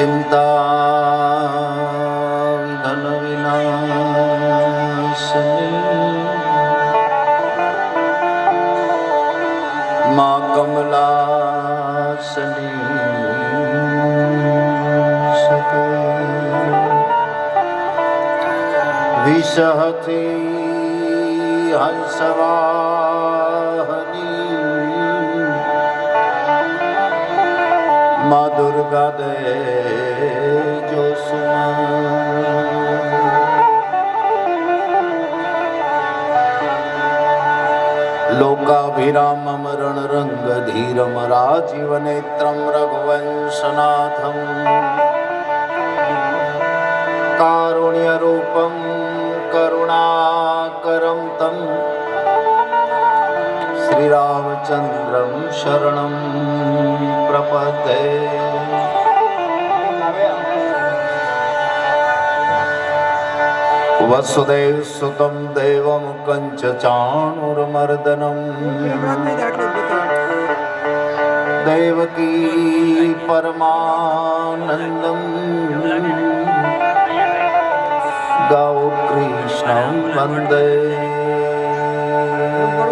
चिंता विघ्न विनाशिनी माँ कमलासनी विषहति हंसवाहनी माँ दुर्गा दे जो लोकाभिरामं रणरंग धीरम राजीव नेत्रम रघुवंशनाथम कारुण्य रूपम करुणाकरं तं श्री रामचंद्रं शरणं प्रपद्ये। वसुदेव सुतं देवं कंच चाणूरमर्दनं देवकी परमानंदं गौ कृष्णं वंदे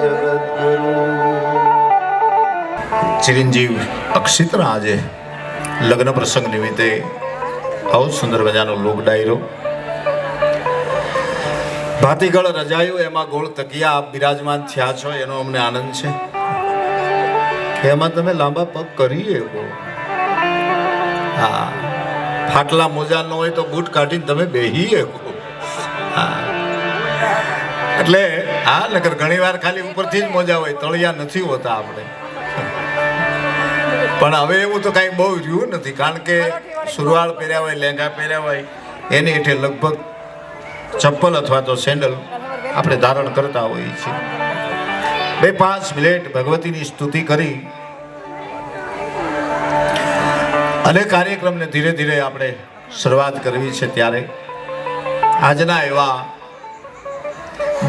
जगद्गुरु। ચિરંજીવ અક્ષિતના આજે લગ્ન પ્રસંગ નિમિત્તે આવો સુંદર મજાનો લોક ડાયરો ભાતીગળ રજાયું એમાં ગોળ તકિયા આપ બિરાજમાન થયા છો એનો અમને આનંદ છે કે એમાં તમે લાંબા પગ કરી શકો. હા, ફાટલા મોજા ન હોય તો બૂટ કાઢીને તમે બેહી શકો. એટલે હા નકર ઘણી વાર ખાલી ઉપરથી જ મોજા હોય, તળિયા નથી હોતા આપણે. પણ હવે એવું તો કાંઈ બહુ રહ્યું નથી, કારણ કે સુરવાળ પહેર્યા હોય, લેંઘા પહેર્યા હોય એની હેઠે લગભગ ચપ્પલ અથવા તો સેન્ડલ આપણે ધારણ કરતા હોઈએ છીએ. 2-5 મિનિટ ભગવતીની સ્તુતિ કરી અને કાર્યક્રમને ધીરે ધીરે આપણે શરૂઆત કરવી છે. ત્યારે આજના એવા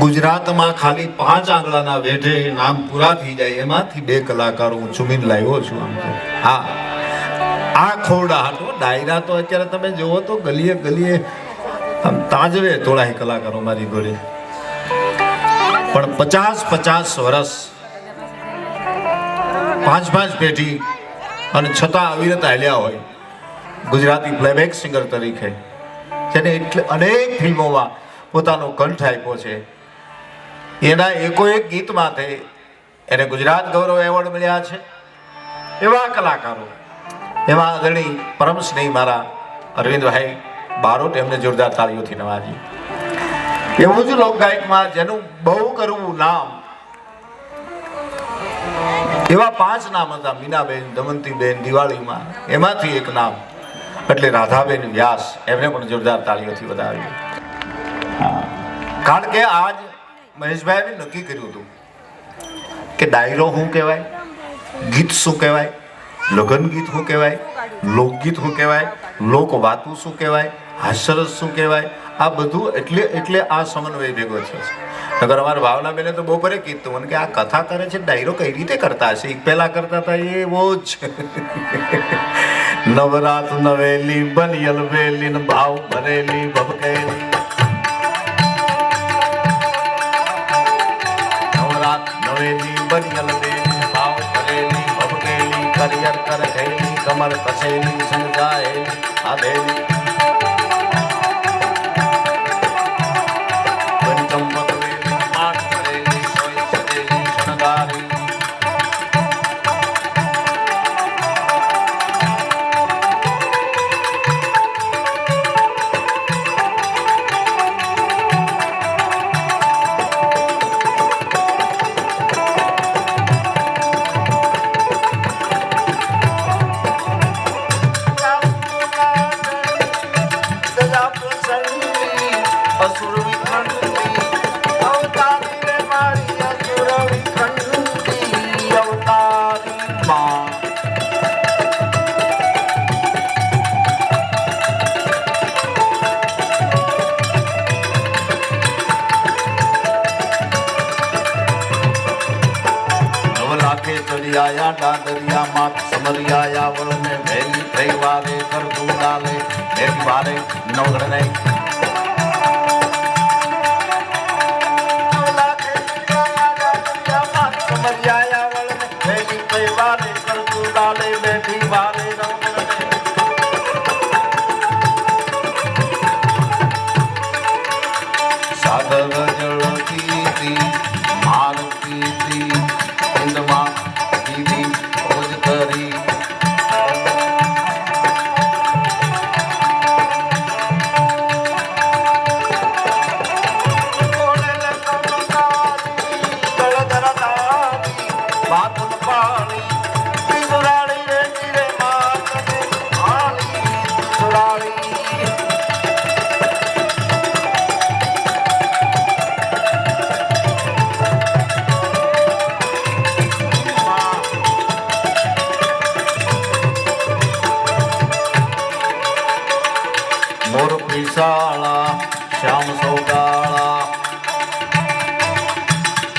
ગુજરાતમાં ખાલી 5 આંગળાના વેઢે નામ પૂરા થઈ જાય એમાંથી 2 કલાકારો હું ચૂમીને લાવ્યો છું. હા, આ ખોરડા હાટો ડાયરા તો અત્યારે તમે જુઓ તો ગલીએ ગલીએ આમ તાજવે તોળાય કલાકારો મારી ઘોડે. પણ 50-50 વર્ષ 5-5 પેઢી અને છતાં અવિરત હાલ્યા હોય ગુજરાતી પ્લેબેક સિંગર તરીકે, જેને એટલે અનેક ફિલ્મોમાં પોતાનો કંઠ આપ્યો છે. એના એકોએક ગીતમાં એને ગુજરાત ગૌરવ એવોર્ડ મળ્યા છે. એવા કલાકારો, એવા આદરણીય પરમ સ્નેહી મારા અરવિંદભાઈ બારોટ, એમને જોરદાર તાળીઓથી નવાજી. એવું જ લોકગાયકમાં જેનું બહુ કરવું નામ, એવા 5 નામ હતા. મીનાબેન, દમંતીબેન દિવાળીમાં, એમાંથી એક નામ એટલે રાધાબેન વ્યાસ, એમને પણ જોરદાર તાળીઓથી વધાવી. કારણ કે આજ મહેશભાઈએ નક્કી કર્યું હતું કે ડાયરો શું કહેવાય, ગીત શું કહેવાય, લગ્ન ગીત શું કહેવાય, લોકગીત શું કહેવાય, લોકવાતું શું કહેવાય, હાસ્યરસ શું કહેવાય, આ બધું એટલે આ સમન્વય ભેગો થયો છે. નગર અમારા ભાવના બેને તો બપોરે કીધું મને કે આ કથા કરે છે, ડાયરો કઈ રીતે કરતા હશે, પહેલા કરતા હતા એવો જ. નવરાત નવેલી બનિયલ વેલી ભાવ ભરેલી ભભકેલી, નવરાત નવેલી બનિયલ વેલી ભાવ ભરેલી ભભકેલી, કરિયર કર ગયેલી કમર કસેલી સંગાયેલી આધેલી, લાખે ચડી આયા ડાદરિયા માં સમરિયા આવળ ને વેલી થઈ વારે કર તું ડાલે એક વારે નવગણ નહીં સાગર જળ કીધી માર કીધી ઇન્દમાં કીધી ખોજ કરી મોર પીસાળા શ્યામ સૌગાળા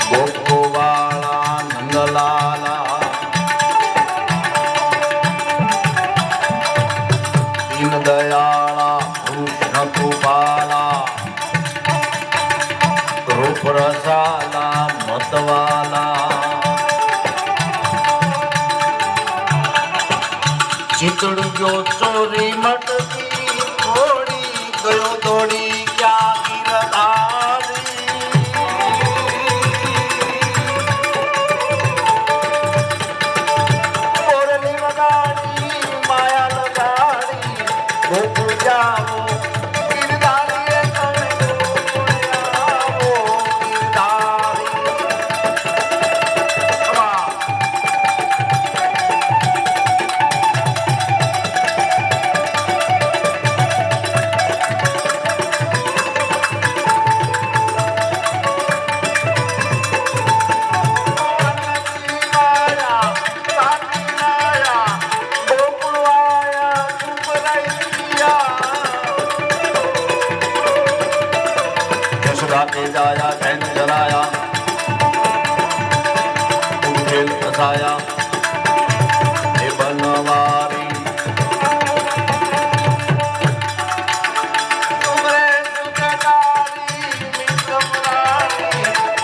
ગોપોવાળા નંદલાલા દીન દયાળા કૃષ્ણ કૃપાલા રૂપ રસાલા મતવાલા ચિતડ ગયો ચોરી મટકી ગયો દોડી ક્યાં ગીરધારી મોરલી વગાડી માયા લગાડી ગોકુળ જાવો ગીરધારી રે તમે ગોકુળ આવો के जाया धैन जलाया खेल फसाया हे बनवारी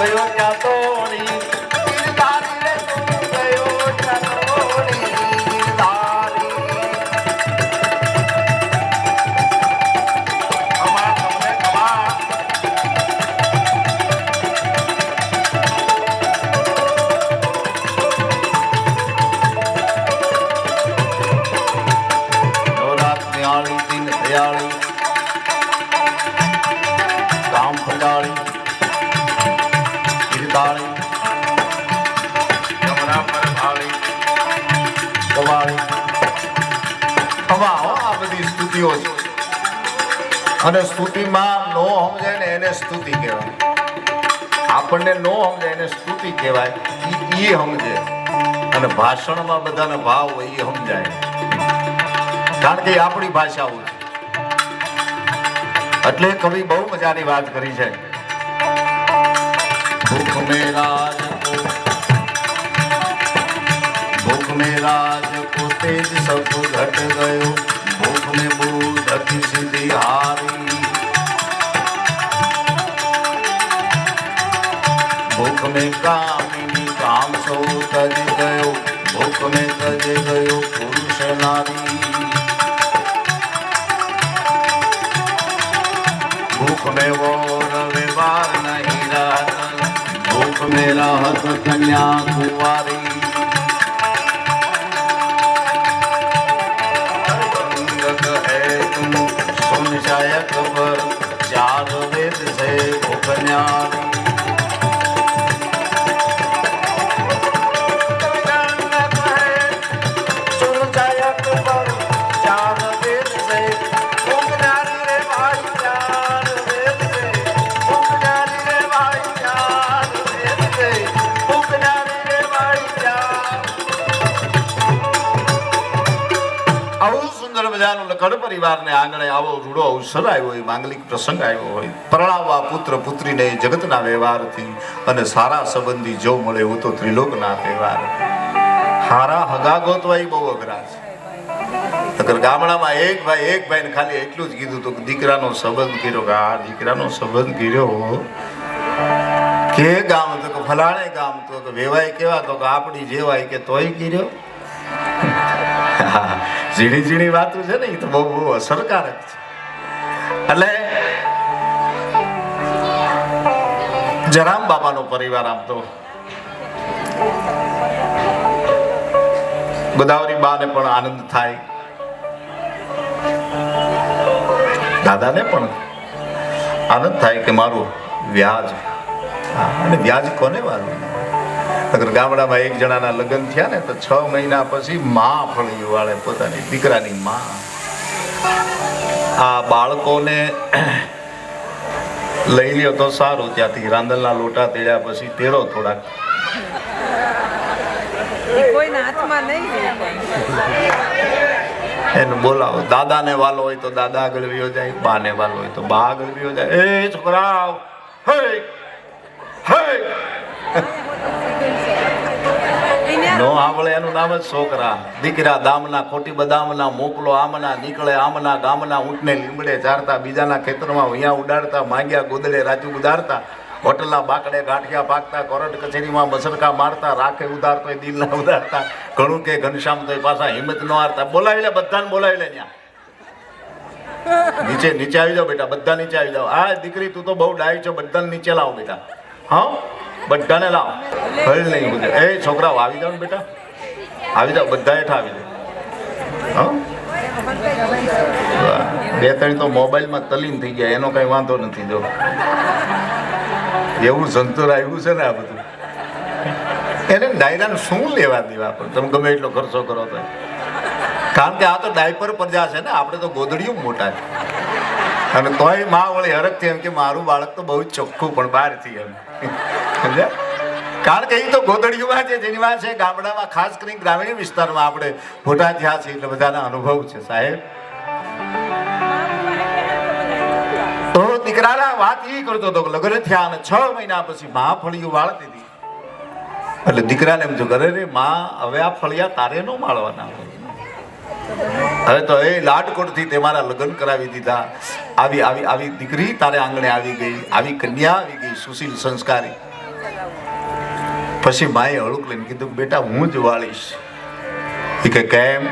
गयो क्या तोड़ी गिरधारी रे तू गयो क्या तोड़ी गिरधारी काम फंडाली गिरदाली कमरा पर भाली કવાળી હવા આ બધી સ્તુતિઓ છે અને સ્તુતિમાં નો સમજાય ને એને સ્તુતિ કહેવાય આપણને નો સમજાય એને સ્તુતિ કહેવાય એ સમજે અને ભાષણમાં બધાનો ભાવ હોય એ સમજાય કારણ કે આપણી ભાષા હોય એટલે કવિ બહુ મજાની વાત કરી છે ભૂખ में राज को तेज सब घट गयो भूख में बूढ़ की सिद्धि हारी भूख में कामिनी काम सो तज गयो भूख में तज गयो पुरुष नारी भूख में वो व्यवहार नहीं रहत भूख में रहत कन्या कुंवारी है तुम सुन शायक पर चार वेद से भूख न्यारी મજાનું લખડ પરિવારને આંગણે આવો રૂડો અવસર આવ્યો હોય, માંગલિક પ્રસંગ આવ્યો હોય, પરણાવવા પુત્ર પુત્રીને જગતના વ્યવહારથી અને સારા સંબંધી જો મળે એવું તો ત્રિલોકના તહેવાર. હારા હગા ગોતવા બહુ અઘરા છે. ગામડામાં એક ભાઈને ખાલી એટલું જ કીધું હતું કે દીકરાનો સંબંધ કર્યો, કે આ દીકરાનો સંબંધ કર્યો કે ગામ તો કે ફલાણે ગામ તો કે વેવાય કેવા તો કે આપણી જેવાય કે તોય કર્યો. ઝીણી ઝીણી વાતો છે ને એ તો બહુ બહુ અસરકારક છે. એટલે જરામ બાબાનો પરિવાર આમ તો ગોદાવરી બાને પણ આનંદ થાય, દાદાને પણ આનંદ થાય કે મારું વ્યાજ. અને વ્યાજ કોને વાળું? અગર ગામડામાં એક જણાના લગ્ન થયા ને તો 6 મહિના પછી માં ફળિયું વાળે પોતાની દીકરાની માં. આ બાળકોને લઈ લ્યો તો સારું, ત્યાંથી રાંદલના લોટા તેડ્યા પછી તેડો થોડાક. એનું બોલાવો. દાદાને વાલો હોય તો દાદા આગળ વ્યો જાય, બાને વાલો હોય તો બા આગળ વ્યો જાય. એ છોકરા નો આવડે એનું નામ જ છોકરા. દીકરા દામના ખોટી બદામના, મોકલો આમના, નીકળે આમના, ગામના ઊંટને લીમડે ચારતા, બીજાના ખેતરમાં વૈયા ઉડાડતા, માંગ્યા ગોદડે રાજુ ઉદારતા, હોટલના બાકડે ગાંઠિયા પાકતા, કોર્ટ કચેરીમાં બસરકા મારતા, રાખે ઉધારતો દિલ ના ઉધારતા, ઘણું કે ઘનશ્યામ તો પાછા હિંમત ન હારતા. બોલાવી લે, બધાને બોલાવી લે. ત્યાં નીચે આવી જાઓ બેટા, બધા નીચે આવી જાઓ. આ દીકરી તું તો બહુ ડાય છો, બધાને નીચે લાવો બેટા. હા, બધાને લાવો. હળ નહીં બધે. એ છોકરાઓ આવી જાઓ ને બેટા, આવી જાઓ, બધા હેઠા આવી જાઓ. હા, 2-3 તો મોબાઈલમાં તલીન થઈ ગયા, એનો કઈ વાંધો નથી. જો એવું સંતોર આવ્યું છે ને આ બધું, એને ડાયરાને શું લેવા દેવા? પણ તમે ગમે એટલો ખર્ચો કરો તો, કારણ કે આ તો ડાયપર પ્રજા છે ને, આપણે તો ગોદડિયું મોટા છે. અને તોય માં વળી હરખથી એમ કે મારું બાળક તો બહુ ચોખ્ખું પણ બહારથી એમ. કારણ કે એ તો ગોદડીઓમાં છે, જેની વાત છે. ગામડામાં ખાસ કરીને ગ્રામીણ વિસ્તારમાં આપણે મોટા થયા છે એટલે બધાના અનુભવ છે સાહેબ. તો દીકરાના વાત એ કરતો હતો કે લગ્ન થયા અને 6 મહિના પછી માં ફળિયું વાળતી હતી. એટલે દીકરાને એમ જો કરે રે માં, હવે આ ફળિયા તારે નો માળવાના. હવે તો એ લાડકોટથી તે મારા લગ્ન કરાવી દીધા. આવી આવી આવી દીકરી તારે આંગણે આવી ગઈ, આવી કન્યા આવી ગઈ, સુશીલ સંસ્કારી. પછી માએ હળુક લઈને કીધું બેટા હું જ વાળીશ. એ કે કેમ?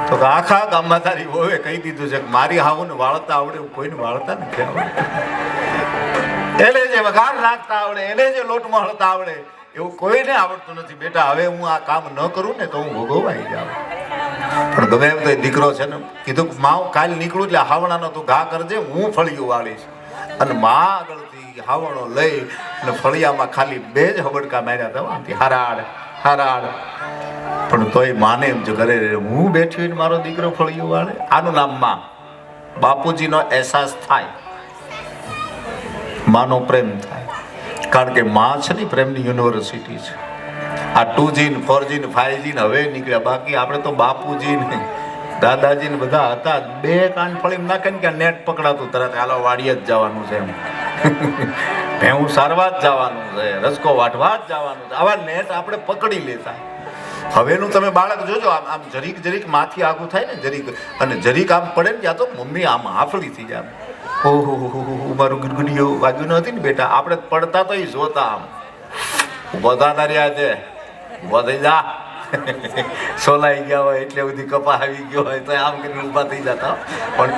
તો આખા ગામમાં તારી વહુએ કહી દીધું છે કે મારી હાવુને વાળતા આવડે એવું કોઈને વાળતા નથી આવડે. એને જે વઘાર નાખતા આવડે, એને જે લોટમાં હળતા આવડે એવું કોઈને આવડતું નથી. બેટા હવે હું આ કામ ન કરું ને તો હું ભોગવાઈ જાઉં. પણ ગમે એમ તો દીકરો છે ને કીધું માં કાલ નીકળું એટલે હાવણાનો તું ઘા કરજે, હું ફળિયું વાળીશ. અને માં આગળથી હાવણો લઈ અને ફળિયામાં ખાલી 2 જ હબડકા માર્યા હતા, હારાડ હારાડ. પણ તોય માને એમ જો કરે હું બેઠી હોય ને મારો દીકરો ફળિયું વાળે. આનું નામ માં. બાપુજીનો અહેસાસ થાય, માનો પ્રેમ થાય. કારણ કે માં છે ને પ્રેમની યુનિવર્સિટી છે. આ 2G ને 4G ને 5G ને હવે નીકળ્યા, બાકી આપણે તો બાપુજી ને દાદાજી ને બધા હતા. 2 કાન ફળી નાખે ને કે નેટ પકડાતું તરત હાલો વાડીએ જ જવાનું છે એમ, ભેવું સારવા જ જવાનું છે, રસકો વાટવા જ જવાનું છે. આવા નેટ આપણે પકડી લેતા. હવેનું તમે બાળક જોજો, આમ જરીક જરીક માથી આગું થાય ને જરીક, અને જરીક આમ પડે ને ત્યાં તો મમ્મી આમ હાફળી થઈ જાય. ઓહો મારું ગુડગુડીઓ વાગ્યું નથી ને બેટા. આપણે પડતા તો એ જોતા આમ ઉભા રહ્યા છે, ઉભા થઈ જા. સોલાઈ ગયા હોય એટલે બધી કપા આવી ગયો હોય તો આમ કરીને ઊભા થઈ જતા. પણ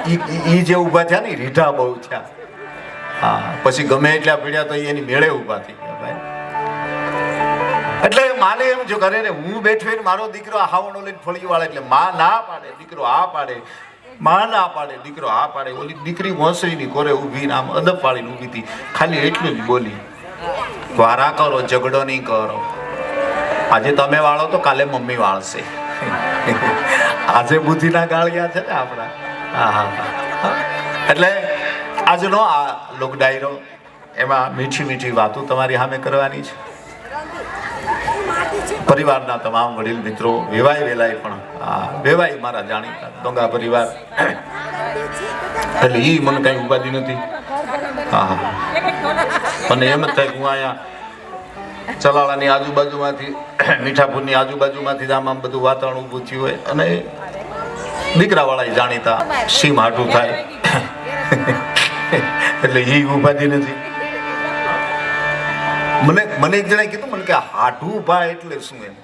ઈ જે ઊભા થયા ને રીઢા બહુ થયા. હા, પછી ગમે એટલા પીડ્યા તો એની મેળે ઊભા થઈ ગયા ભાઈ. એટલે માને એમ જો કરે ને હું બેઠો ને મારો દીકરો આ હાવણો લઈને ફળિયું વાળે, એટલે માં ના પાડે, દીકરો આ પાડે, માં ના પાડે, દીકરો આ પાડે. ઓલી દીકરી મોસરીની કોરે ઊભી આમ અદબ પાડીને ઊભી હતી, ખાલી એટલું જ બોલી વારા કરો, ઝઘડો નહીં કરો. આજે તમે વાળો તો કાલે મમ્મી વાળશે. આજે બુદ્ધિના ગાળિયા છે ને આપણા. એટલે આજનો આ લોક ડાયરો, એમાં મીઠી મીઠી વાતો તમારી સામે કરવાની છે. પરિવારના તમામ વડીલ મિત્રો, વેવાય વેલાય પણ વેવાય મારા જાણીતા દોંગા પરિવાર, એટલે એ મને કઈ ઉપાધિ નથી. હા, મને એમ જ થાય કે હું અહીંયા ચલાળાની આજુબાજુમાંથી, મીઠાપુરની આજુબાજુમાંથી જ આમ બધું વાતાવરણ ઊભું થયું હોય, અને દીકરાવાળા જાણીતા સીમ હાટું થાય, એટલે એ ઉપાધિ નથી. મને એક જણાએ કીધું, મને કે હાટું ભાઈ એટલે શું? એમ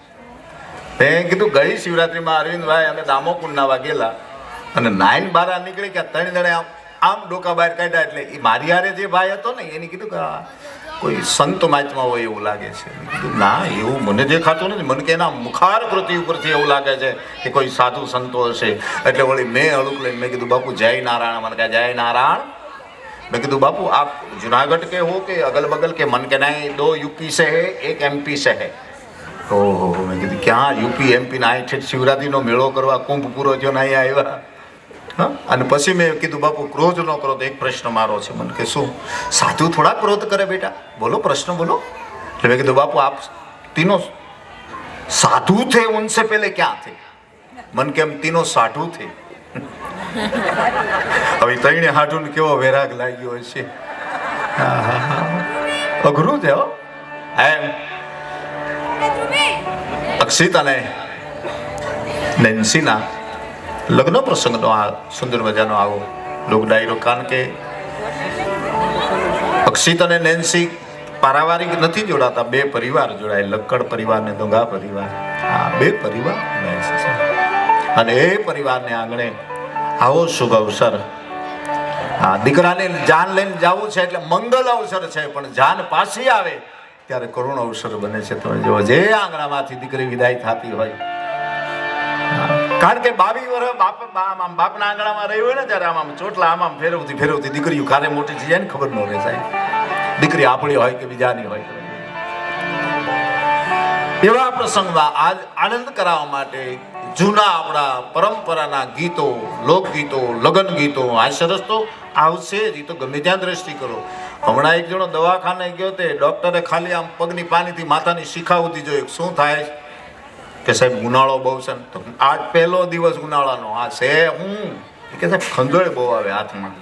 મેં કીધું, ગઈ શિવરાત્રીમાં અરવિંદભાઈ અમે દામોકુંડ નાવા ગયેલા અને નાઈન બારા નીકળી ગયા, 3 જણે આમ ડોકા બહાર કાઢ્યા. એટલે એ મારી હારે જે ભાઈ હતો ને એને કીધું કે કોઈ સંત માચમાં હોય એવું લાગે છે. મેં કીધું ના, એવું મને દેખાતું નથી, મને કે એના મુખારકૃતિ ઉપરથી એવું લાગે છે કે કોઈ સાધુ સંતો હશે. એટલે વળી મેં હળુક લઈને મેં કીધું, બાપુ જય નારાયણ. મને કહે જય નારાયણ. मैं कहा बापू आप जूनागढ़ के हो के अगल बगल के? मन के नहीं, 2 यूपी से है, 1 MP से है. ओहो, मैं कीधું ક્યાં યુપી એમપી ના અહીં શિવરાત્રીનો મેળો કરવા કુંભ પૂરો થયો ને અહીંયા આવ્યા. હા, અને પછી મેં કીધું બાપુ ક્રોધ ન કરો. તો એક પ્રશ્ન મારો છે. મને કે શું? સાધુ થોડા ક્રોધ કરે બેટા, બોલો પ્રશ્ન બોલો. એટલે મેં કીધું બાપુ આપ तीनों साधु थे, उनसे पहले क्या थे? मन के हम तीनों साधु थे. હવે તઈને હાડું કેવો વેરાગ લાગ્યો હશે. અઘરું છે હો. એમ અક્ષિત અને નેન્સીના લગ્ન પ્રસંગનો આ સુંદર મજાનો આવો લોક ડાયરો. કારણ કે અક્ષિત અને નેન્સી પારિવારિક નથી જોડાતા, 2 પરિવાર જોડાય, લક્કડ પરિવાર ને દોંગા પરિવાર. આ 2 પરિવાર અને એ પરિવારને આંગણે આવો શુભ અવસર. હા, દીકરાને જાન લઈને જવું છે એટલે મંગલ અવસર છે, પણ જાન પાછી આવે ત્યારે કરુણ અવસર બને છે. તમે જો જે આંગણામાંથી દીકરી વિદાય થતી હોય, કારણ કે 22 વર્ષ બાપના આંગણામાં રહી હોય ને, ત્યારે આમ ચોટલા આમ ફેરવતી દીકરીઓ કારે મોટી થઈ જાય ને ખબર ન રહે સાહેબ, દીકરી આપણી હોય કે બીજાની હોય. એવા પ્રસંગમાં આજ આનંદ કરાવવા માટે જૂના આપણા પરંપરાના ગીતો, લોકગીતો, લગ્ન ગીતો આ સરસ તો આવશે જ. એ તો ગમે ત્યાં દ્રષ્ટિ કરો. હમણાં એક જણો દવાખાને ગયો તે ડોક્ટરે ખાલી આમ પગની પાનીથી માથાની શિખા ઉધી જોઈ. શું થાય કે સાહેબ ઉનાળો બહુ છે. તો આજ પહેલો દિવસ ઉનાળાનો આ છે. હું કે સાહેબ ખંજોળ બહુ આવે હાથમાં.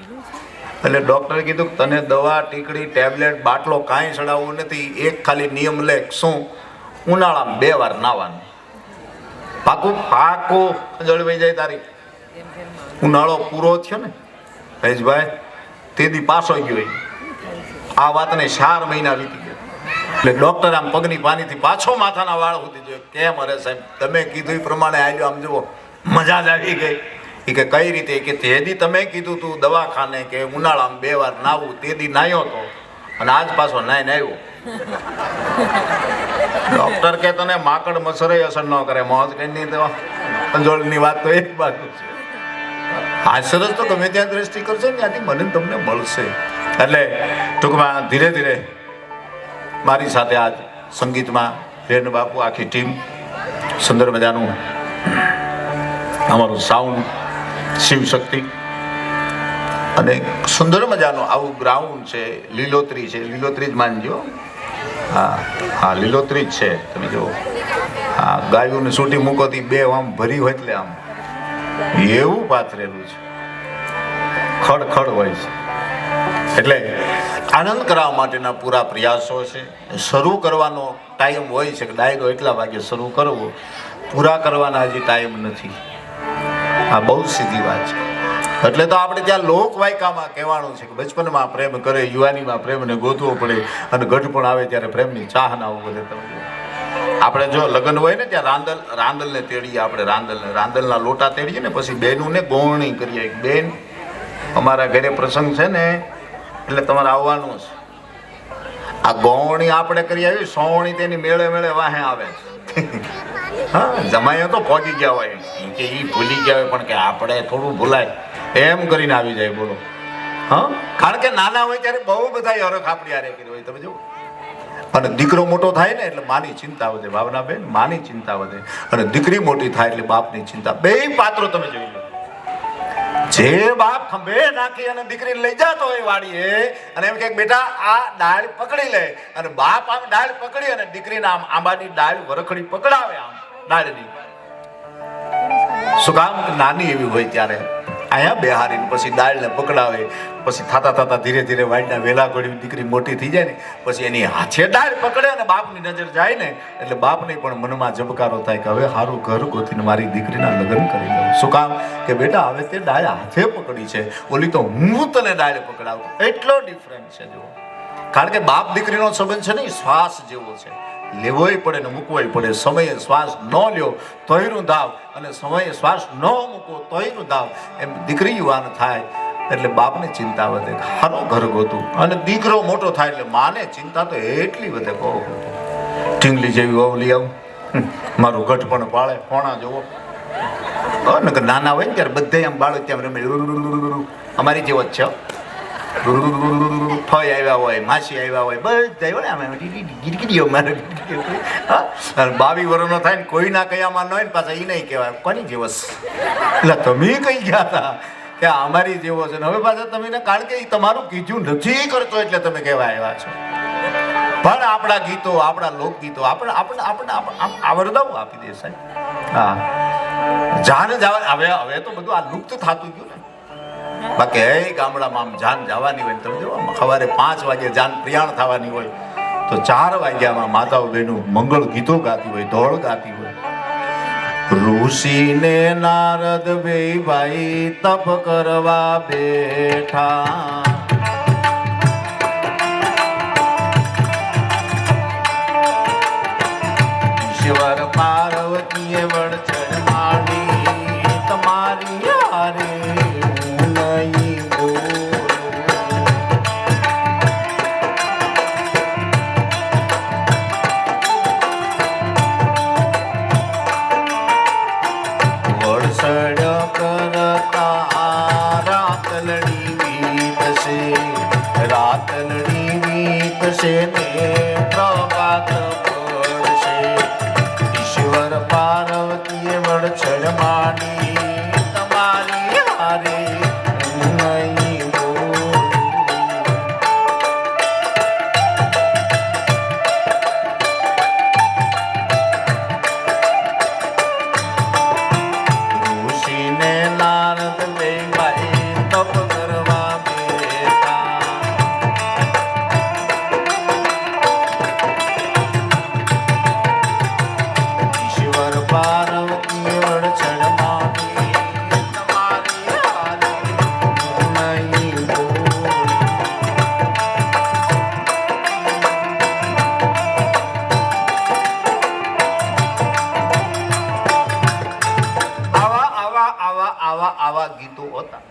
એટલે ડોક્ટરે કીધું કે તને દવા, ટીકડી, ટેબ્લેટ, બાટલો કાંઈ ચડાવવું નથી. એક ખાલી નિયમ લે. શું? ઉનાળામાં 2 વાર નાવાનું. પાકું જળવાઈ જાય તારી. ઉનાળો પૂરો થયો ને ભાઈ, તેદી પાછો ગયો. આ વાતને 4 મહિના વીતી ગયા. એટલે ડોક્ટર આમ પગની પાનીથી પાછો માથાના વાળ સુધી જોયો. કેમ? અરે સાહેબ તમે કીધું એ પ્રમાણે આવ્યો. આમ જુઓ, મજા જ આવી ગઈ. એ કે કઈ રીતે? કે તેદી તમે કીધું તું દવાખાને કે ઉનાળામાં 2 વાર નાવું, તેદી નાહ્યો તો, અને આજ પાછો નાઈને આવ્યો. ડોક્ટર કે તને માકડ મચ્છરે અસર ન કરે, મોજ કઈ નહીં. તો અંજોળની વાત તો એક બાજુ છે. આ સરસ તો ગમે ત્યાં દ્રષ્ટિ કરશે ને ત્યાંથી મને તમને મળશે. એટલે ટૂંકમાં ધીરે ધીરે મારી સાથે આજ સંગીતમાં રેણ બાપુ, આખી ટીમ, સુંદર મજાનું અમારું સાઉન્ડ શિવશક્તિ, અને સુંદર મજાનું આવું ગ્રાઉન્ડ છે, લીલોતરી છે. લીલોતરી જ માનજો. હા, લીલોતરી જ છે. તમે જો હા, ગાયોને સૂટી મૂકોથી 2 આમ ભરી હોય એટલે આમ એવું પાથરેલું છે, ખડ હોય છે. એટલે આનંદ કરાવવા માટેના પૂરા પ્રયાસો છે. શરૂ કરવાનો ટાઈમ હોય છે કે ડાયરો એટલા વાગે શરૂ કરવો, પૂરા કરવાના હજી ટાઈમ નથી. આ બહુ સીધી વાત છે. એટલે તો આપણે ત્યાં લોકવાયકામાં કહેવાનું છે કે બચપનમાં પ્રેમ કરે, યુવાનીમાં પ્રેમને ગોતવો પડે, અને ગઢપણ આવે ત્યારે પ્રેમની ચાહનાઓ બધે. તમે આપણે જો લગ્ન હોય ને ત્યાં રાંદલને તેડીએ. આપણે રાંદલના લોટા તેડીએ ને પછી બેનુંને ગોવણી કરીએ. બેન અમારા ઘરે પ્રસંગ છે ને એટલે તમારે આવવાનું છે. આ ગોવણી આપણે કરી આવી, સોવણી તેની મેળે વાહે આવે છે. હા, જમાઈઓ તો પહોંચી ગયા હોય કે એ ભૂલી ગયા હોય, પણ કે આપણે થોડું ભૂલાય એમ કરીને આવી જાય. બોલો. હા, કારણ કે નાના હોય ત્યારે બહુ બધા હરખ આપણી હારે કરી હોય. તમે જો, અને દીકરો મોટો થાય ને એટલે માની ચિંતા વધે. ભાવનાબેન, માની ચિંતા વધે. અને દીકરી મોટી થાય એટલે બાપની ચિંતા. 2 પાત્રો તમે જોઈ લો. જે બાપ ખંભે નાખી અને દીકરી લઈ જતો હોય વાડીએ અને એમ કે બેટા આ ડાળ પકડી લે, અને બાપ આમ ડાળ પકડી અને દીકરીના આમ આંબાની ડાળ વરખડી પકડાવે આમ ડાળની. શું કામ? નાની એવી હોય ત્યારે અહીંયા બેહારીને પછી ડાળને પકડાવે. પછી થાતા થાતા ધીરે ધીરે વાડીના વેલા ગોળી દીકરી મોટી થઈ જાય ને પછી એની હાથે ડાળ પકડે અને બાપની નજર જાય ને એટલે બાપને પણ મનમાં જબકારો થાય કે હવે સારું ઘર ગોતીને મારી દીકરીના લગ્ન કરી દઉં. શું કામ? કે બેટા હવે તે ડાળ હાથે પકડી છે, ઓલી તો હું તને ડાળ પકડાવું. એટલો ડિફરન્સ છે જુઓ. કારણ કે બાપ દીકરીનો સંબંધ છે ને શ્વાસ જેવો છે, લેવોય પડે ને મૂકવોય પડે. સમયે શ્વાસ ન લ્યો તોયનું ધાવ, અને સમયે શ્વાસ ન મૂકો તોયનું ધાવ. એમ દીકરી યુવાન થાય એટલે બાપને ચિંતા વધે, હારો ઘર ગોતું. અને દીકરો મોટો થાય એટલે માને ચિંતા તો એટલી વધે કહો. ઢીંગલી જેવી વહુ લઈ આવું, મારું ગઢ પણ પાળે, ફોણા જોવો. નાના હોય ને ત્યારે બધા આમ બાળક ત્યાં રમે, અમારી જેવો જ છે. ફઈ આવ્યા હોય, માસી આવ્યા હોય, બધા હોય ને ગીરગીરીઓ મારે. બાવી વર્ષનો થાય ને કોઈના કયામાં ન હોય ને પાછા એ નહીં કહેવાય કોની જેવસ. એટલે તમે કઈ ગયા હતા કે અમારી જેવો છે, હવે પાછા તમે, કારણ કે એ તમારું કીધું નથી કરતો એટલે તમે કહેવા આવ્યા છો. પણ આપણા ગીતો, આપણા લોકગીતો આપણે આવરદાઓ આપી દે સાહેબ. હા, જાન જવા હવે તો બધું આ લુપ્ત થતું ગયું ને. બાકી એ ગામડામાં આમ જાન જવાની હોય તમે જો સવારે 5 વાગે જાન પ્રયાણ થવાની હોય તો 4 વાગ્યામાં માતાઓ બહેનો મંગળ ગીતો ગાતી હોય, ધોળ ગાતી હોય. ઋષિને નારદ બે ભાઈ તપ કરવા બેઠા, ઈશ્વર પાર્વતીએ વળચણ માંડી, તમારી હારે હું નહીં બોલું. વળસડ કરતા રાતલડી વીતશે, રાતલડી વીતશે ને પ્રભાત પડશે. ઈશ્વર પાર્વતીએ વળછડ માંડી, તમારી હારે હું નહીં બોલું. ઋષિને નારદ બે ભાઈ તપ કરવા બેઠા, ઈશ્વર પાર્વતીએ વળછડ માંડી, તમારી હારે હું નહીં બોલું. આવા ગીતો હતા.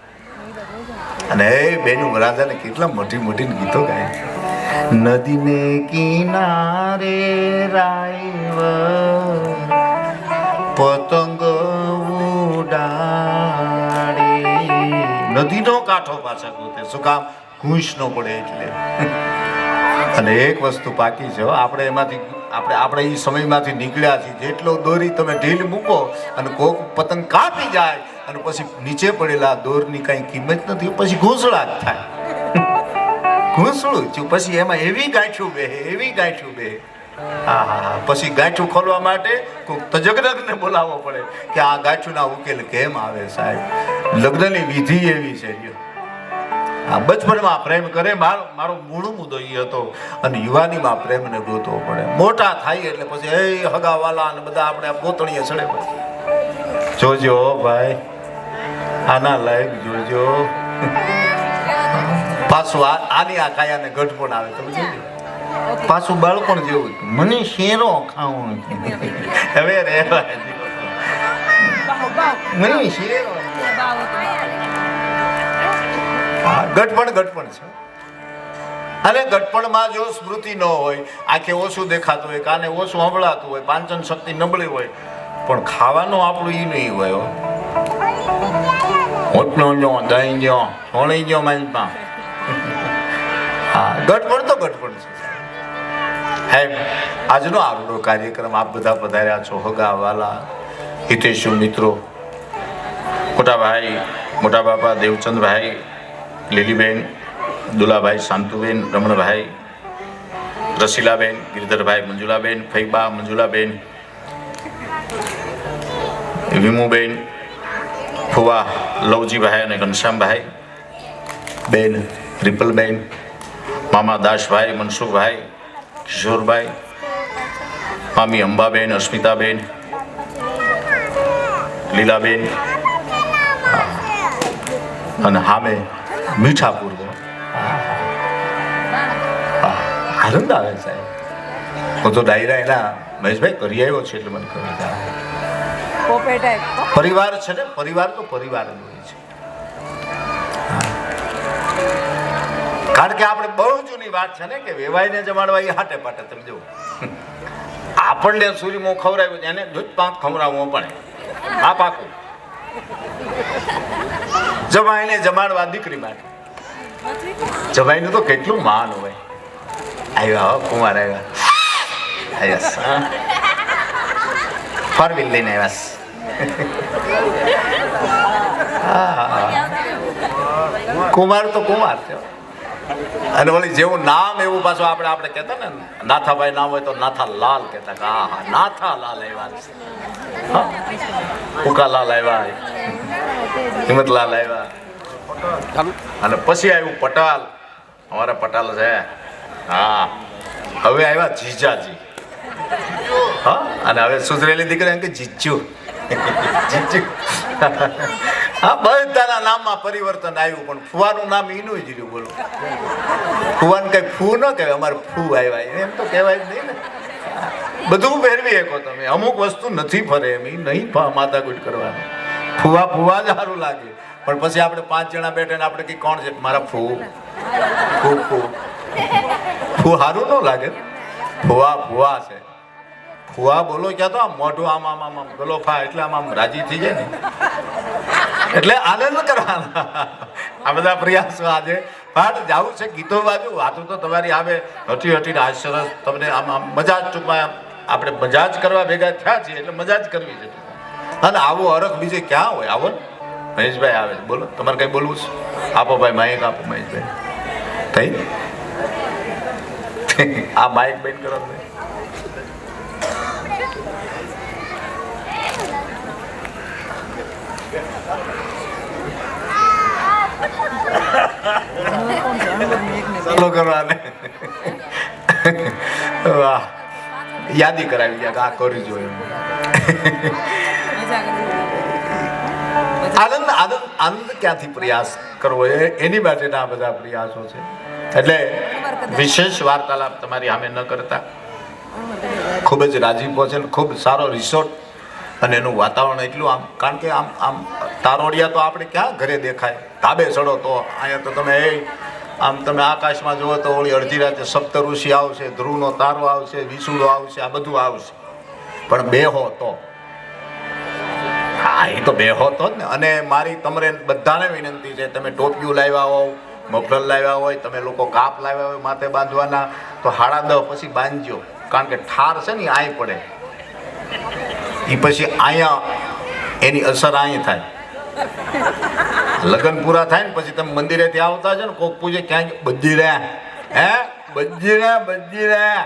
અને એ બેનું રાજાને કેટલા મોટી મોટી ગીતો ગાય. નદીને કિનારે રાયવ પતંગ ઉડાડે. નદીનો કાંઠો પાછા ગોતે. શું કામ? ઘૂંસ ન પડે એટલે. અને એક વસ્તુ પાકી છે, આપણે એમાંથી આપણે એ સમયમાંથી નીકળ્યા છીએ. જેટલો દોરી તમે ઢીલ મૂકો અને કોક પતંગ કાપી જાય અને પછી નીચે પડેલા દોરની કઈ કિંમત નથી, પછી ઘૂંસળા જ થાય. ઘૂંસળું થયું પછી એમાં એવી ગાંઠું બે, એવી ગાંઠું બે. હા હા હા. પછી ગાંઠું ખોલવા માટે કોઈક તજજ્ઞને બોલાવવો પડે કે આ ગાંઠુંના ઉકેલ કેમ આવે સાહેબ. લગ્નની વિધિ એવી છે. આ બચપનમાં પ્રેમ કરે, મારો મૂળ મુદ્દો એ હતો. અને યુવાનીમાં પ્રેમને ગોતવો પડે. મોટા થાય એટલે પછી એ હગાવાલા અને બધા આપણે ગોતણીએ ચડે. જોજો ભાઈ, આના લાયક જોજો. પાછું આની આ કાયાને ગઢપણ આવે તમે જોજો. પાછું બાળપણ જેવું, મને શેરો ખાવું નથી. હવે રહેવા મને શેરો. ગઢપણ છે. અને ગઢપણમાં જો સ્મૃતિ ન હોય, આંખે ઓછું દેખાતું હોય, કાને ઓછું સંભળાતું હોય, પાંચન શક્તિ નબળી હોય, પણ ખાવાનું આપણું ઈ નહીં હોય. હોટનો જો દહીં જો સોળી જો માલપા. હા, ગઢપણ તો ગઢપણ છે. આજનો આપણો કાર્યક્રમ આપ બધા પધાર્યા છો, હગા વાલા હિતેશુ મિત્રો, મોટા ભાઈ મોટા બાપા દેવચંદભાઈ, લીલીબેન, દુલાભાઈ, શાંતુબેન, રમણભાઈ, રસીલાબેન, ગિરધરભાઈ, મંજુલાબેન, ફૈબા, મંજુલાબેન, વિમુબેન, ફુવા લવજીભાઈ અને ઘનશ્યામભાઈ, બેન રિપલબેન, મામા દાસભાઈ, મનસુખભાઈ, કિશોરભાઈ, મામી અંબાબેન, અસ્મિતાબેન, લીલાબેન અને હામે મીઠાપુર. આનંદ આવે સાહેબ. હું તો ડાયરા એના મહેશભાઈ કરી આવ્યો છે એટલે મને ખબર છે. પરિવાર છે ને, પરિવાર તો પરિવાર જ હોય છે. કારણ કે આપણે બહુ જૂની વાત છે ને કે વેવાઈને જમાડવા એ હાટે પાટે. તમે જુઓ, આપણને સૂર્યમો ખવડાવ્યો એને દૂધ પાંચ ખવડાવવો પડે. આ પાકું જમાઈને જમાડવા દીકરી માટે. જમાઈનું તો કેટલું માન હોય. આવ્યા કુમાર આવ્યા ફોર વ્હીલ લઈને આવ્યા. કુમાર તો કુમાર છે. અને ઓલી જેવું નામ એવું પાછું આપણે કહેતા ને, નાથાભાઈ નામ હોય તો નાથાલાલ કહેતા કે હા હા નાથાલાલ આવ્યા, ઉકાલાલ આવ્યા, હિંમતલાલ આવ્યા. અને પછી આવ્યું પટાલ. અમારા પટાલ છે. હા, હવે આવ્યા જીજાજી. હા, અને હવે સુધરેલી દીકરી એમ કે જીજુ. જીજુ. હા, બધાના નામમાં પરિવર્તન આવ્યું, પણ ફુવાનું નામ એનું જ રહ્યું. બોલો, ફુવાને કઈ ફૂ ન કહેવાય, અમારે ફૂ આવ્યા એમ તો કહેવાય જ નહીં ને. બધું ફેરવી શકો તમે. અમુક વસ્તુ નથી ફરે એમ, એ નહીં માથાકૂટ કરવાનું. ફુવા ફુવા જ સારું લાગે, પણ પછી આપણે 5 જણા બેઠા ને આપણે કઈ કોણ છે મારા ફૂ ફૂ ફૂ ફૂ સારું ન લાગે. ફુવા ફુવા છે. ફુવા બોલો ક્યાં તો આમ મોઢું આમ આમ આમ આમ ગલો ફા એટલે આમ આમ રાજી થઈ જાય ને. એટલે આનંદ કરવાના આ બધા પ્રયાસો. આજે પાઠ જવું છે ગીતો બાજુ, વાતો તો તમારી આવે હટી હટીને આ સરસ તમને આમ આમ મજા જ ટૂંકમાં આપણે મજા જ કરવા ભેગા થયા છીએ એટલે મજા જ કરવી છે. અને આવો અરખ બીજે ક્યાં હોય? આવો ને મહેશભાઈ આવે છે. બોલો, તમારે કઈ બોલવું છે? આપો ભાઈ માઇક આપો મહેશભાઈ. થઈ આ માઇક બેન કરો. વાહ, યાદી કરાવી ગયા આ કરી જોયું. આનંદ આનંદ આનંદ ક્યાંથી પ્રયાસ કરવો એની માટેના આ બધા પ્રયાસો છે. એટલે વિશેષ વાર્તાલાપ તમારી સામે ન કરતા. ખૂબ જ રાજીપો છે, ખૂબ સારો રિસોર્ટ અને એનું વાતાવરણ એટલું આમ, કારણ કે આમ આમ તારોડિયા તો આપણે ક્યાં ઘરે દેખાય. ધાબે ચડો તો અહીંયા તો તમે આમ તમે આકાશમાં જુઓ તો ઓલી અડધી રાતે સપ્તઋષિ આવશે, ધ્રુવનો તારો આવશે, વિસુડો આવશે, આ બધું આવશે. પણ બેહો તો, હા એ તો બેહો તો જ ને. અને મારી તમને બધાને વિનંતી છે, તમે ટોપિયું લાવ્યા હોવ, મફલર લાવ્યા હોય, તમે લોકો કાપ લાવ્યા હોય માથે બાંધવાના, તો 10:30 પછી બાંધજો. કારણ કે ઠાર છે ને આય પડે એ પછી અહીંયા એની અસર અહીં થાય. લગ્ન પૂરા થાય ને પછી તમે મંદિરેથી આવતા છે ને, કોક પૂછે ક્યાં બધી રહ્યા? હે બધી રહ્યા, બધી રહ્યા.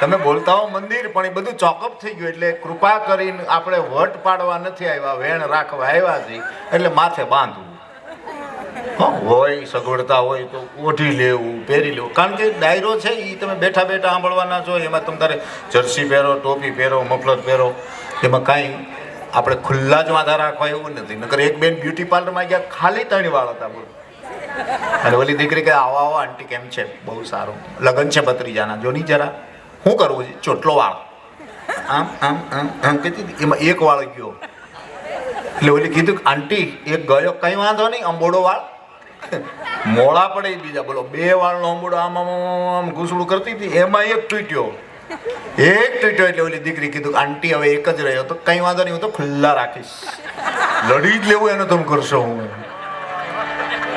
તમે બોલતા હો મંદિર, પણ એ બધું ચોકઅપ થઈ ગયું. એટલે કૃપા કરીને આપણે વટ પાડવા નથી આવ્યા, વેણ રાખવા આવ્યા છે. એટલે માથે બાંધવું હોય, સગવડતા હોય તો ઓઢી લેવું, પહેરી લેવું. કારણ કે ડાયરો છે એ તમે બેઠા બેઠા સાંભળવાના છો. એમાં તમે તારે જર્સી પહેરો, ટોપી પહેરો, મફલર પહેરો, એમાં કાંઈ આપણે ખુલ્લા જ વાંધા રાખવા એવું નથી. નકર એક બેન બ્યુટી પાર્લરમાં ગયા, ખાલી 3 વાળ હતા. બોલો. અને ઓલી દીકરી કે આવો આવો આંટી કેમ છે? બહુ સારું. લગ્ન છે ભત્રીજાના, જો નહીં જરા શું કરવું છે? ચોટલો વાળ આમ આમ આમ આમ કહેતી હતી. એમાં એક વાળ ગયો. એટલે ઓલી કીધું આંટી એક ગયો, કઈ વાંધો નહીં, અંબોડો વાળ મોડા પડે બીજા. બોલો, 2 વાળનો અંબોડો આમ આમ આમ ઘૂસડું કરતી હતી, એમાં એક તૂટ્યો. એટલે ઓલી દીકરી કીધું આંટી હવે એક જ રહ્યો તો કઈ વાંધો નહીં, હું તો ખુલ્લા રાખીશ, લડી જ લેવું એનો તમે કરશો. હું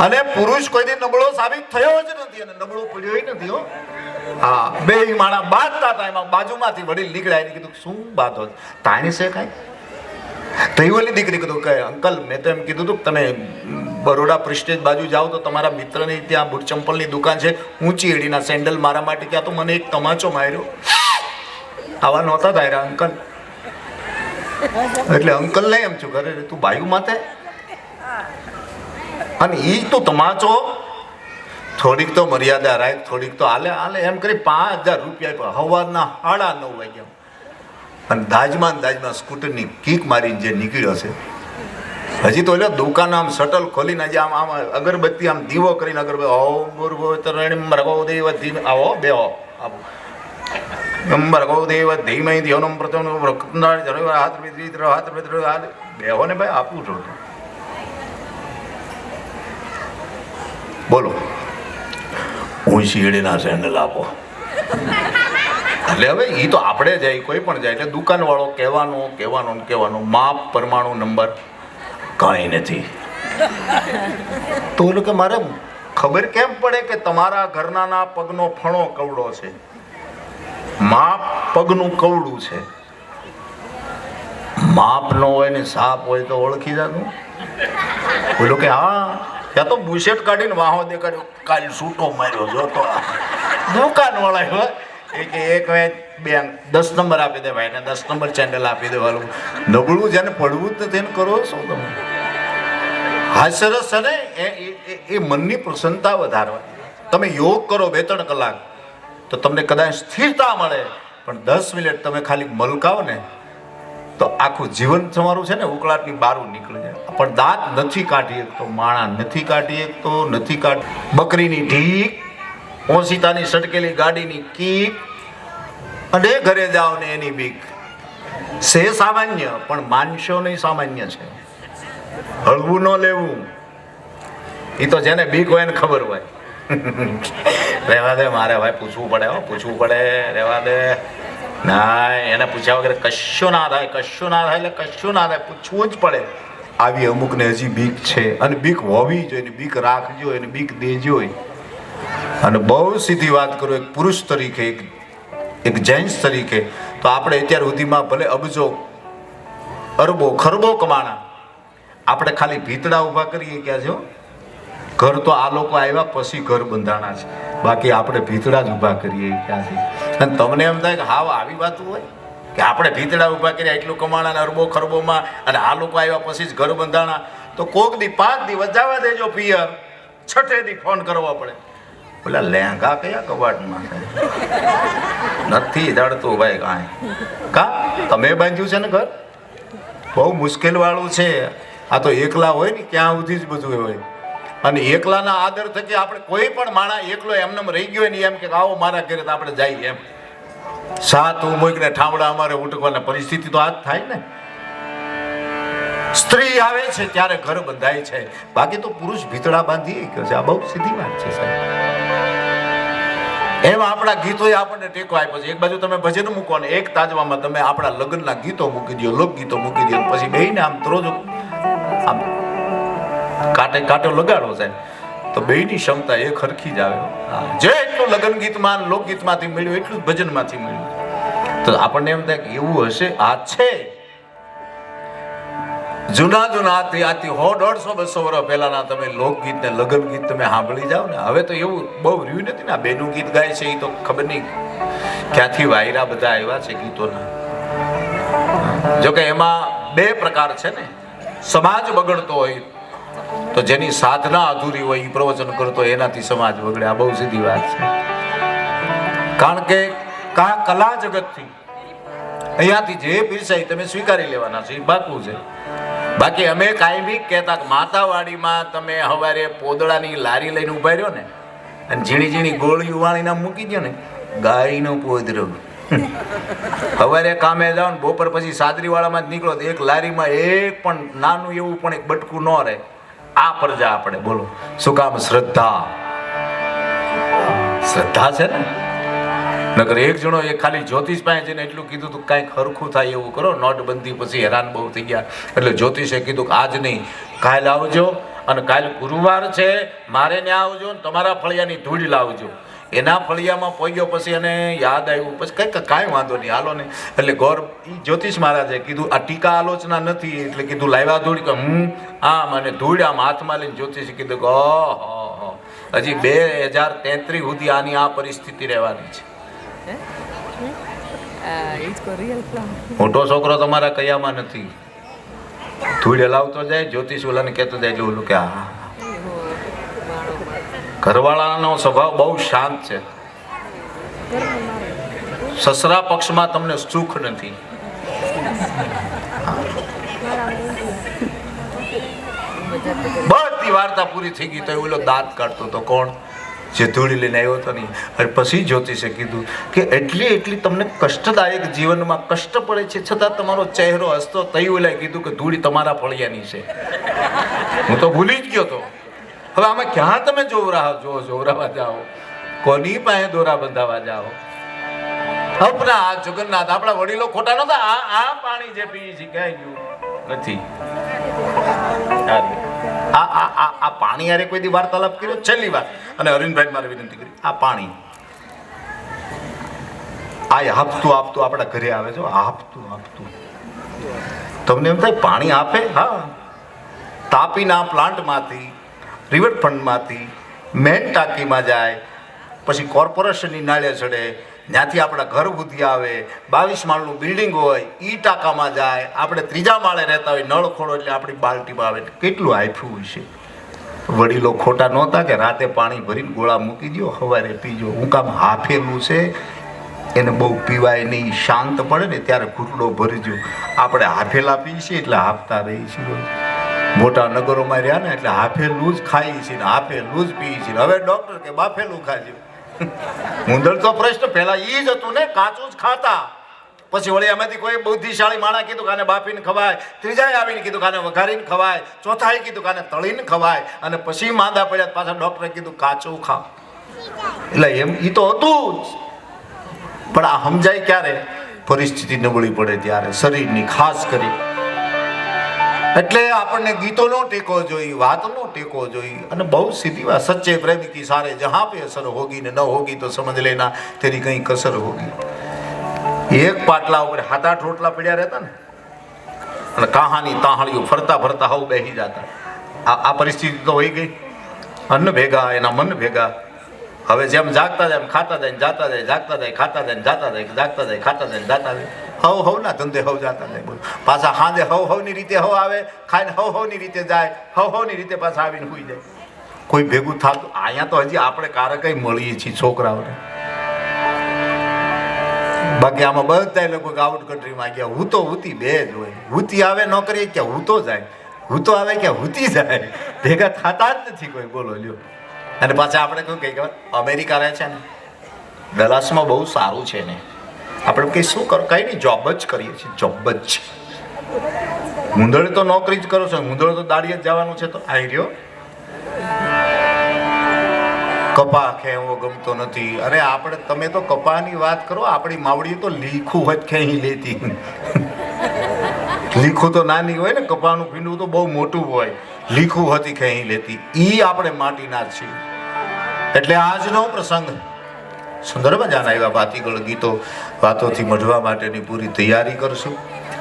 અને પુરુષ કોઈ દી નબળો સાબિત થયો જ નથી અને નબળો પડ્યો નથી. હો હા, 2 માણા બાંધતા હતા, એમાં બાજુમાંથી વડીલ નીકળ્યા. એને કીધું શું બાંધો? તાણી છે કાંઈ? તો એ ઓલી દીકરી કીધું કે અંકલ મેં તો એમ કીધું હતું કે તમે બરોડા પ્રિસ્ટેજ બાજુ જાઓ તો તમારા મિત્રની ત્યાં બૂટ ચંપલની દુકાન છે, ઊંચી એડીના સેન્ડલ મારા માટે ત્યાં તો મને એક તમાચો માર્યો. આવા નહોતા થાય અંકલ. એટલે અંકલ નહીં એમ છું ઘરે તું ભાઈ માથે. અને એ તો તમાચો થોડીક તો મર્યાદા રાખ, થોડીક તો હાલે હાલે એમ કરી 5,000 રૂપિયા સવારના 9:30 વાગ્યા અને દાજમાં સ્કૂટરની કીક મારીને જે નીકળ્યો છે. હજી તો એટલે દુકાન આમ શટલ ખોલીને જે આમ આમ અગરબત્તી આમ દીવો કરીને અગરબત્તી આવો બે ભગવદેવ ધીમય ધ્યોનમ પ્રચોન હાથ બેહો ને ભાઈ આપું છું. બોલો હું શીડીના સેન્ડલ આપો. એટલે હવે એ તો આપણે જાય કોઈ પણ જાય એટલે દુકાનવાળો કહેવાનો માપ પરમાણુ નંબર કાંઈ નથી. તો ઓલું કે મારે ખબર કેમ પડે કે તમારા ઘરનાના પગનો ફણો કવડો છે, માપ પગનું કવડું છે. માપ ન હોય ને સાપ હોય તો ઓળખી જાતું. બોલો કે હા ત્યાં તો બુશેટ કાઢીને વાહો દેખાડ્યો, કાલ સૂટો માર્યો જોતો. દુકાન વાળા હોય એક 10 નંબર આપી દે ભાઈને, 10 નંબર ચેન્ડલ આપી દેવાનું. નબળું જેને પડવું જ નથી એને કરો શું તમે? હા સરસ છે ને એ મનની પ્રસન્નતા વધારવા. તમે યોગ કરો 2-3 કલાક તો તમને કદાચ સ્થિરતા મળે, પણ 10 મિનિટ તમે ખાલી મલકાવો ને તો આખું જીવન તમારું છે ને ઉકળાટની બારું નીકળી જાય. પણ દાંત નથી કાઢી શકતો, માણા નથી કાઢી શકતો, નથી કાઢી. બકરીની ઢીક, ઓશિતાની સટકેલી ગાડીની કીક અને ઘરે જાઓ ને એની બીક છે સામાન્ય, પણ માનશો નહીં સામાન્ય છે. હળવું ન લેવું. એ તો જેને બીક હોય એને ખબર હોય. રહેવા દે મારે ભાઈ પૂછવું પડે રહેવા દે. ના એને પૂછ્યા વગર કશું ના થાય એટલે કશું ના થાય, પૂછવું જ પડે. આવી અમુકને હજી બીક છે અને બીક હોવી જોઈએ, બીક રાખજો એને બીક દેજો. અને બહુ સીધી વાત કરું એક પુરુષ તરીકે, એક જેન્ટ્સ તરીકે, તો આપણે અત્યાર સુધીમાં ભલે અબજો અરબો ખરબો કમાણા, આપણે ખાલી ભીતડા ઊભા કરીએ ક્યાં છો. ઘર તો આ લોકો આવ્યા પછી ઘર બંધાણા છે, બાકી આપણે ભીતડા જ ઊભા કરીએ ક્યાંથી. અને તમને એમ થાય કે હાવ આવી વાત હોય કે આપણે ભીતડા ઊભા કર્યા એટલું કમાણા અરબો ખરબોમાં અને આ લોકો આવ્યા પછી જ ઘર બંધાણા. તો કોક દી 5 દિવસ જવા દેજો પિયર, 6 દી ફોન કરવો પડે. બોલા લેંગા કયા કબાટમાં નથી જડતું ભાઈ કાંઈ. કા તમે બાંધ્યું છે ને ઘર? બહુ મુશ્કેલ વાળું છે. આ તો એકલા હોય ને ક્યાં સુધી જ બધું હોય. અને એકલાના આદર થકી આપણે કોઈ પણ માણા એકલો એમને રહી ગયો ને એમ કે આવો મારા ઘરે તો આપણે જઈએ એમ. સાત મૂકીને ઠામડા અમારે ઉઠકવાના પરિસ્થિતિ તો આ જ થાય ને. સ્ત્રી આવે છે ત્યારે ઘર બંધાય છે, બાકી તો પુરુષ ભીતડા બાંધી ગયો છે. આ બહુ સીધી વાત છે સાહેબ. એમ આપણા ગીતોએ આપણને ટેકો આપ્યો છે. એક બાજુ તમે ભજન મૂકો ને એક તાજવામાં તમે આપણા લગ્નના ગીતો મૂકી દો, લોકગીતો મૂકી દો, પછી બેયને આમ ત્રોજો આમ કાંટો લગાડો સાહેબ તો બેયની ક્ષમતા એક હરખી જ આવે. જે એટલું લગ્ન ગીતમાં લોકગીતમાંથી મળ્યું એટલું જ ભજનમાંથી મળ્યું. તો આપણને એમ થાય કે એવું હશે. આ છે જૂના આથી 100-150 વર્ષ પહેલાના તમે લોકગીત ને લગ્ન ગીત તમે સાંભળી જાઓ ને, હવે તો એવું બહુ રહ્યું નથી ને. આ બેનું ગીત ગાય છે એ તો ખબર નહીં ક્યાંથી વાયરા બધા આવ્યા છે ગીતોના. જોકે એમાં 2 પ્રકાર છે ને. સમાજ બગડતો હોય તો જેની સાધના અધૂરી હોય એ પ્રવચન કરતો એનાથી સમાજ બગડે. આ બહુ સીધી વાત છે. કારણ કે કલા જગતથી અહીંયાથી જે પીરસાય તમે સ્વીકારી લેવાના છે, એ બાકું છે. બાકી અમે કાંઈ કહેતા કે માતાવાડીમાં તમે સવારે પોદળાની લારી લઈને ઉભા રહ્યો ને અને ઝીણી ગોળીઓ વાળીને મૂકી દો ને, ગાયનો પોદરો. સવારે કામે જાઓ ને બપોર પછી સાદરીવાળામાં જ નીકળો તો એક લારીમાં એક પણ નાનું એવું પણ એક બટકું ન રહે. આ પ્રજા આપણે બોલો શું કામ? શ્રદ્ધા છે ને. નકર એક જણો એ ખાલી જ્યોતિષ પાસે જઈને એટલું કીધું તું કાંઈક હરખું થાય એવું કરો. નોટબંધી પછી હેરાન બહુ થઈ ગયા એટલે જ્યોતિષે કીધું કે આજ નહીં કાલ આવજો અને કાલ ગુરુવાર છે મારે ત્યાં આવજો ને તમારા ફળિયાની ધૂળ લાવજો. એના ફળિયામાં પહોંચ્યો પછી એને યાદ આવ્યું પછી કંઈક કાંઈ વાંધો નહીં હાલો ને એટલે ગોર જ્યોતિષ મહારાજે કીધું આ ટીકા આલોચના નથી એટલે કીધું લાવ્યા ધૂળ કે આમ અને ધૂળ આમ હાથમાં લઈને જ્યોતિષે કીધું કે ઓહો હજી 2033 સુધી આની આ પરિસ્થિતિ રહેવાની છે. મોટો છોકરો તમારા કયામાં નથી. ધૂળ હલાવતો જાય જ્યોતિષ ઓલાને કહેતો જાય એટલે ઓલું કે હા. ઘરવાળાનો સ્વભાવ બહુ શાંત છે. સસરા પક્ષમાં તમને સુખ નથી. બધી વાર્તા પૂરી થઈ ગઈ તો ઓલો દાંત કાઢતો તો કોણ જે ધૂળી લઈને આવ્યો હતો નહીં. અને પછી જ્યોતિષે કીધું કે એટલી તમને કષ્ટદાયક જીવનમાં કષ્ટ પડે છે છતાં તમારો ચહેરો હસતો તઈ ઓલાએ કીધું કે ધૂળી તમારા ફળિયાની છે. હું તો ભૂલી જ ગયો તો. હવે આમાં ક્યાં તમે જોવરાવા જાઓ, કોની પાસે દોરા બંધાવા જાઓ? આપણા આ જગન્નાથ આપણા વડીલો ખોટા નતા. આ પાણી જે પી છે ક્યાંય ગયું નથી. આ પાણી યારે કોઈ દી વાર્તાલાપ કર્યો? છેલ્લી વાર. અને અરવિંદભાઈ મારે વિનંતી કરી, આ પાણી આ આપતું આપણા ઘરે આવે છે. આપતું તમને એમ થાય પાણી આપે? હા. તાપીના પ્લાન્ટમાંથી રિવરફ્રન્ટમાંથી મેન ટાંકીમાં જાય, પછી કોર્પોરેશનની નાળે ચડે, ત્યાંથી આપણા ઘર સુધી આવે, 22 માળનું બિલ્ડિંગ હોય ઈ ટાંકામાં જાય, આપણે 3જા માળે રહેતા હોય નળ ખોડો એટલે આપણી બાલ્ટીમાં આવે. કેટલું આપ્યું છે. વડીલો ખોટા નહોતા કે રાતે પાણી ભરીને ગોળા મૂકી દો, સવારે પીજો. હું કામ હાફેલું છે એને બહુ પીવાય નહીં, શાંત પડે ને ત્યારે ઘૂંટડો ભરજો. આપણે હાફેલા પીએ છીએ એટલે હાફતા રહી છીએ. મોટા નગરોમાં રહ્યા ને એટલે હાફેલું જ ખાઈએ છીએ ને હાફેલું જ પીએ છીએ. હવે ડોક્ટર કે બાફેલું ખાજો. મુંદળ તો પ્રશ્ન પહેલા ઈ જ હતું ને, કાચું જ ખાતા. પછી વળી એમાંથી કોઈ બુદ્ધિશાળી માણા કીધું કાને બાફીને ખવાય, ત્રીજાએ આવીને કીધું કાને વઘારીને ખવાય, ચોથાએ કીધું કાને તળીને ખવાય, અને પછી માંદા પડ્યા પાછા ડોક્ટરે કીધું કાચું ખાવ. એટલે એમ ઈ તો હતું જ. પણ આ સમજાય ક્યારે? પરિસ્થિતિ નબળી પડે ત્યારે, શરીરની ખાસ કરી. એટલે આપણને ગીતોનો ટેકો જોઈ, વાતનો ટેકો જોઈ. અને બહુ સીધી વાત, સચ્ચે પ્રેમ કી સારે જહાં પે અસર હોગી ને ન હોગી તો સમજ લેના તેરી કઈ કસર હોગી. એક પાટલા ઉપર 7-8 રોટલા પડ્યા રહેતા ને, અને કહાની તાહળીઓ ફરતા ફરતા હવ બેસી જતા. આ પરિસ્થિતિ તો હોઈ ગઈ. અન્ન ભેગા એના મન ભેગા. હવે જેમ જાગતા જાય એમ ખાતા જાય, જાતા જાય, જાગતા જાય, ખાતા જાય, જાતા જાય, જાગતા જાય, ખાતા જાય, જાતા જાય. હવ ના ધંધે હવ જાતા જાય. બોલો પાછા હાંજે હવની રીતે હવ આવે, ખાઈને હવની રીતે જાય, હવની રીતે પાછા આવીને સુઈ જાય. કોઈ ભેગું થતું અહીંયા તો હજી આપણે કારકઈ મળીએ છીએ છોકરાઓને. બાકી આમાં બધા લોકો આઉટ કન્ટ્રીમાં ગયા. હું તો હુતી બે જ હોય. હુતી આવે નોકરી ક્યાં હું તો જાય, હું તો આવે ક્યાં હુતી જાય. ભેગા થતા જ નથી કોઈ. બોલો લ્યો. અને પાછા આપણે કહ્યું કઈ અમેરિકા રહે છે ને, ડલાસમાં બહુ સારું છે ને, આપણે કઈ શું કરો? કઈ નહીં, જોબ જ કરીએ છીએ, જોબ જ. મુંદળે તો નોકરી જ કરો છો, મુંદળે તો દાડીએ જ જવાનું છે. તો આવી રહ્યો કપા ખેવો ગમતો નથી. અરે આપણે તમે તો કપાની વાત કરો, આપણી માવડી તો લીખું હોય ખેંચી લેતી. લીખું તો નાની હોય ને, કપાનું પીંડું તો બહુ મોટું હોય, લીખું હતી ખેંચી લેતી. ઈ આપણે માટીના જ છીએ. એટલે આજનો પ્રસંગ સુંદર મજાના એવા ભાતીગળ ગીતો વાતોથી મઢવા માટેની પૂરી તૈયારી કરશું.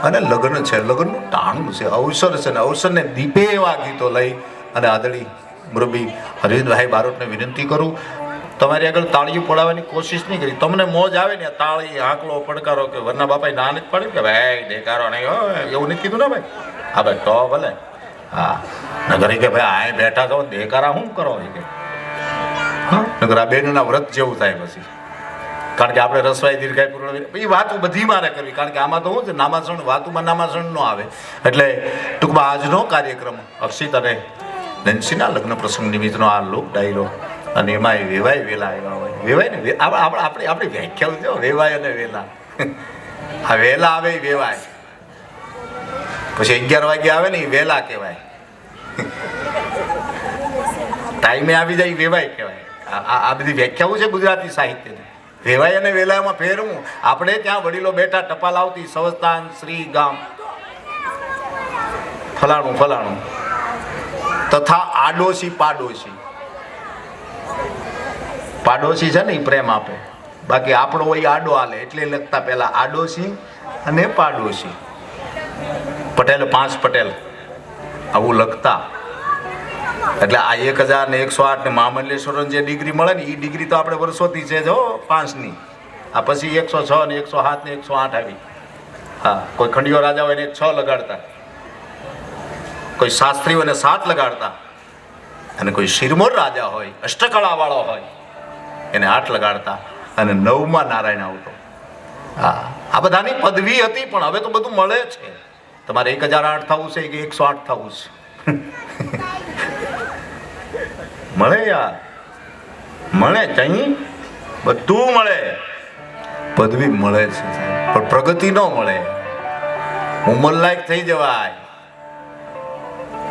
અને લગ્ન છે, લગ્નનું ટાણું છે, અવસર છે ને અવસરને દીપે એવા ગીતો લઈ અને આદરણી મુરબી અરવિંદભાઈ બારોટને વિનંતી કરું, તમારી આગળ તાળીઓ પડાવવાની કોશિશ નહીં કરી. તમને મોજ આવે ને તાળી હાંકલો પડકારો કે વરના બાપાએ ના નથી પાડી કે ભાઈ દેકારો નહીં હોય એવું નથી કીધું ને ભાઈ. હા ભાઈ તો ભલે. હા નગરી કે ભાઈ આ બેઠા છો દેકારા શું કરો કે હા નગર આ બેનના વ્રત જેવું થાય પછી. કારણ કે આપણે રસવાઈ દીર્ઘાય પૂર્ણ એ વાતું બધી મારે કરવી. કારણ કે આમાં તો શું છે, નામાસણ વાતુમાં નામાસણ ન આવે. એટલે ટૂંકમાં આજનો કાર્યક્રમ અક્ષિત અને નંસીના લગ્ન પ્રસંગ નિમિત્તનો આ લોક ડાયરો. અને એમાં વેવાય વેલા આવ્યા હોય. વેવાય ને આપણી વ્યાખ્યા છે વેવાય અને વેલા. આ વેલા આવે એ વેવાય, પછી 11 વાગે આવે ને એ વેલા કહેવાય. ટાઈમે આવી જાય એ વેવાય કહેવાય. આ બધી વ્યાખ્યાઓ છે ગુજરાતી સાહિત્યની. વેવાય અને વેલામાં ફેરવું. આપણે ત્યાં વડીલો બેઠા ટપાલ આવતી સંસ્થાન શ્રી ગામ ફલાણું ફલાણું તથા આડોશી પાડોશી. પાડોશી છે ને એ પ્રેમ આપે, બાકી આપણો હોય આડો હાલે. એટલે લખતા પહેલા આડોશી અને પાડોશી. પટેલ 5 પટેલ આવું લખતા. એટલે આ 1008 ને મહામંડલેશ્વર જે ડિગ્રી મળે ને એ ડિગ્રી તો આપણે વર્ષોથી છે જો 5ની. આ પછી 106 ને 107 ને 108 આવી. હા, કોઈ ખંડિયો રાજા હોય ને 6 લગાડતા, કોઈ શાસ્ત્રીઓને 7 લગાડતા, અને કોઈ શિરમોર રાજા હોય અષ્ટકળા વાળો હોય એને 8 લગાડતા, અને 9માં નારાયણ આવતો. હા, આ બધાની પદવી હતી. પણ હવે તો બધું મળે છે. તમારે 1008 થવું છે કે 108 થવું છે? મળે યાર, મળે. કઈ બધું મળે, પદવી મળે છે, પણ પ્રગતિ ન મળે. ઉંમરલાયક થઈ જવાય.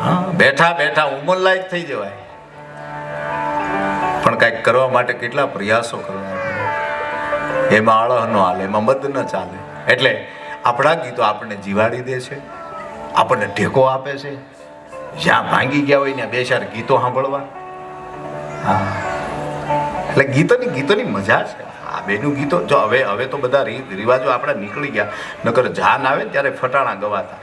હા, બેઠા બેઠા ઉંમરલાયક થઈ જવાય, પણ કાંઈક કરવા માટે કેટલા પ્રયાસો કરવા. એમાં આળહ ન હાલે, એમાં મદ ન ચાલે. એટલે આપણા ગીતો આપણને જીવાડી દે છે, આપણને ટેકો આપે છે. જ્યાં ભાંગી ગયા હોય ત્યાં 2-4 ગીતો સાંભળવા. હા, એટલે ગીતોની મજા છે. આ બેનું ગીતો જો હવે તો બધા રિવાજો આપણા નીકળી ગયા. નકર જાન આવે ત્યારે ફટાણા ગવાતા,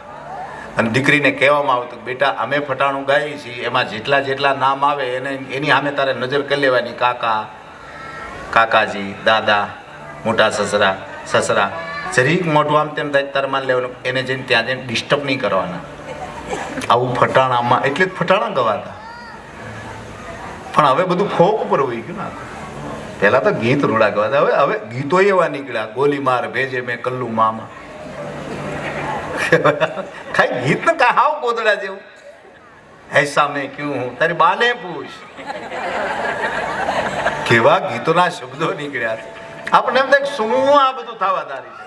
અને દીકરીને કહેવામાં આવતું બેટા અમે ફટાણું ગાઈએ છીએ, એમાં જેટલા નામ આવે એની સામે તારે નજર કરી લેવાની. કાકા, કાકાજી, દાદા, મોટા સસરા, સસરા. જરીક મોઢું આમ તેમ થાય તારે માન લેવાનું. એને જઈને ત્યાં જઈને ડિસ્ટર્બ નહીં કરવાના. આવું ફટાણામાં એટલે જ ફટાણા ગવાતા. પણ હવે બધું ફોક ઉપર હોઈ ગયું ને. પહેલા તો ગીત રૂડા ગવાતા, હવે ગીતો એવા નીકળ્યા. ગોલી માર ભેજે મેં કલ્લુ મામા. ખાઈ ગીત ને કાંઈ હાવ ગોદડા જેવું. ऐसा મેં ક્યું હું, તારી બાને પૂછ. કેવા ગીતોના શબ્દો નીકળ્યા છે. આપણને એમ થાય શું આ બધું થવા દારી છે.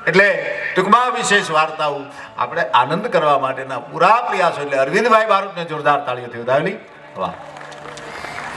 એટલે ટૂંકમાં વિશેષ વાર્તાઓ આપણે આનંદ કરવા માટેના પૂરા પ્રયાસો. એટલે અરવિંદભાઈ બારોટને જોરદાર તાળીઓથી વધાવી. વાહ.